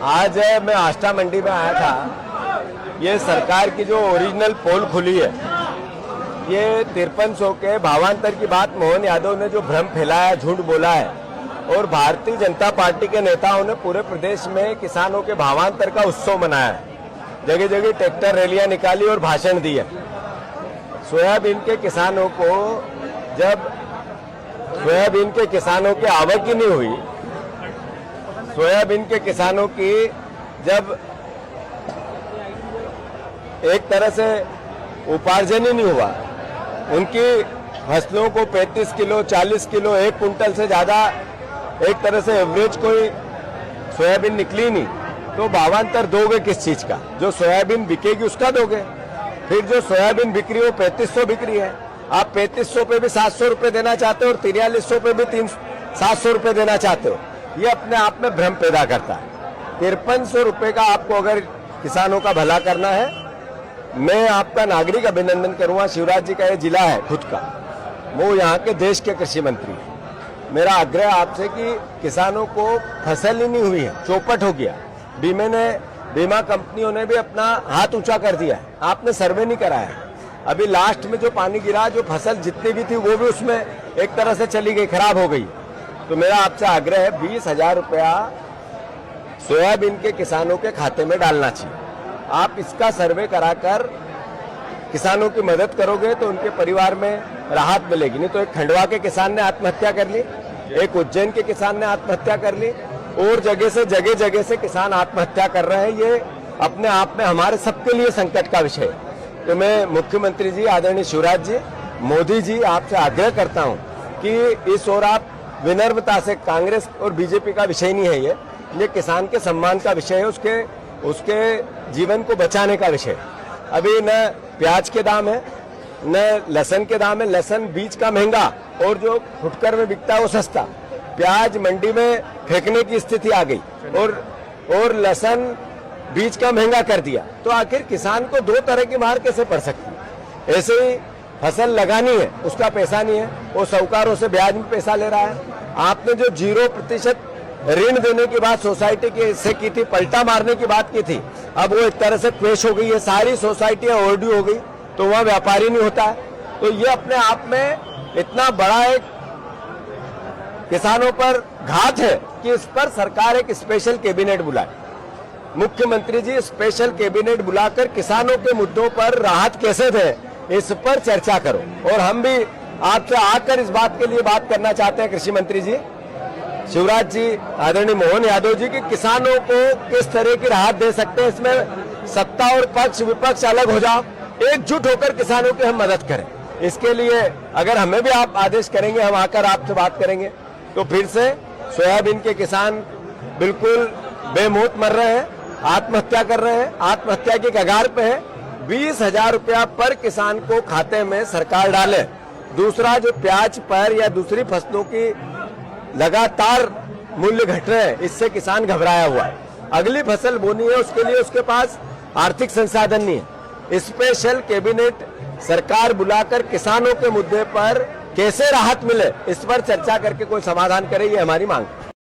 आज मैं आष्टा मंडी में आया था। ये सरकार की जो ओरिजिनल पोल खुली है, ये 5300 के भावांतर की बात मोहन यादव ने जो भ्रम फैलाया, झूठ बोला है, और भारतीय जनता पार्टी के नेताओं ने पूरे प्रदेश में किसानों के भावांतर का उत्सव मनाया है। जगह जगह ट्रैक्टर रैलियां निकाली और भाषण दिए। सोयाबीन के किसानों को जब सोयाबीन के किसानों की आवक ही नहीं हुई, सोयाबीन के किसानों की जब एक तरह से उपार्जन ही नहीं हुआ, उनकी फसलों को 35 किलो 40 किलो 1 कुंटल से ज्यादा एक तरह से एवरेज कोई सोयाबीन निकली नहीं, तो भावांतर दोगे किस चीज का? जो सोयाबीन बिकेगी उसका दोगे। फिर जो सोयाबीन बिक रही है वो 3500 बिक रही है, आप 3500 पे भी 700 रुपए देना चाहते हो और 4300 पे भी 700 रुपए देना चाहते हो। ये अपने आप में भ्रम पैदा करता है। 5300 रुपए का आपको अगर किसानों का भला करना है, मैं आपका नागरिक अभिनंदन करूंगा। शिवराज जी का ये जिला है खुद का, वो यहाँ के देश के कृषि मंत्री हैं। मेरा आग्रह आपसे कि किसानों को फसल ही नहीं हुई है, चौपट हो गया। बीमा कंपनियों ने भी अपना हाथ ऊंचा कर दिया है, आपने सर्वे नहीं कराया। अभी लास्ट में जो पानी गिरा, जो फसल जितनी भी थी वो भी उसमें एक तरह से चली गई, खराब हो गई। तो मेरा आपसे आग्रह है 20,000 रुपया सोयाबीन के किसानों के खाते में डालना चाहिए। आप इसका सर्वे कराकर किसानों की मदद करोगे तो उनके परिवार में राहत मिलेगी। नहीं तो एक खंडवा के किसान ने आत्महत्या कर ली, एक उज्जैन के किसान ने आत्महत्या कर ली, और जगह जगह से किसान आत्महत्या कर रहे हैं। ये अपने आप में हमारे सबके लिए संकट का विषय है। तो मैं मुख्यमंत्री जी, आदरणीय शिवराज जी, मोदी जी, आपसे आग्रह करता हूं कि इस ओर आप विनम्रता से, कांग्रेस और बीजेपी का विषय नहीं है ये किसान के सम्मान का विषय है, उसके जीवन को बचाने का विषय। अभी न प्याज के दाम है, न लहसुन के दाम है। लहसुन बीज का महंगा और जो फुटकर में बिकता है वो सस्ता। प्याज मंडी में फेंकने की स्थिति आ गई और लहसुन बीज का महंगा कर दिया। तो आखिर किसान को दो तरह की मार कैसे पड़ सकती है? ऐसे ही फसल लगानी है, उसका पैसा नहीं है, वो साहूकारों से ब्याज में पैसा ले रहा है। आपने जो 0% ऋण देने की बात सोसाइटी की से की थी, पलटा मारने की बात की थी, अब वो एक तरह से क्वेश हो गई है। सारी सोसाइटियां ओवरड्यू हो गई, तो वह व्यापारी नहीं होता है। तो ये अपने आप में इतना बड़ा एक किसानों पर घात है कि इस पर सरकार एक स्पेशल कैबिनेट बुलाए। मुख्यमंत्री जी, स्पेशल कैबिनेट बुलाकर किसानों के मुद्दों पर राहत कैसे दे, इस पर चर्चा करो। और हम भी आपसे आकर इस बात के लिए बात करना चाहते हैं, कृषि मंत्री जी, शिवराज जी, आदरणीय मोहन यादव जी, कि किसानों को किस तरह की राहत दे सकते हैं। इसमें सत्ता और पक्ष विपक्ष अलग हो जाओ, एकजुट होकर किसानों की हम मदद करें। इसके लिए अगर हमें भी आप आदेश करेंगे, हम आकर आपसे बात करेंगे। तो फिर से सोयाबीन के किसान बिल्कुल बेमौत मर रहे हैं, आत्महत्या कर रहे हैं, आत्महत्या की कगार पे है। 20,000 रुपया पर किसान को खाते में सरकार डाले। दूसरा, जो प्याज पर या दूसरी फसलों की लगातार मूल्य घट रहे हैं, इससे किसान घबराया हुआ है। अगली फसल बोनी है, उसके लिए उसके पास आर्थिक संसाधन नहीं है। स्पेशल कैबिनेट सरकार बुलाकर किसानों के मुद्दे पर कैसे राहत मिले, इस पर चर्चा करके कोई समाधान करे, ये हमारी मांग है।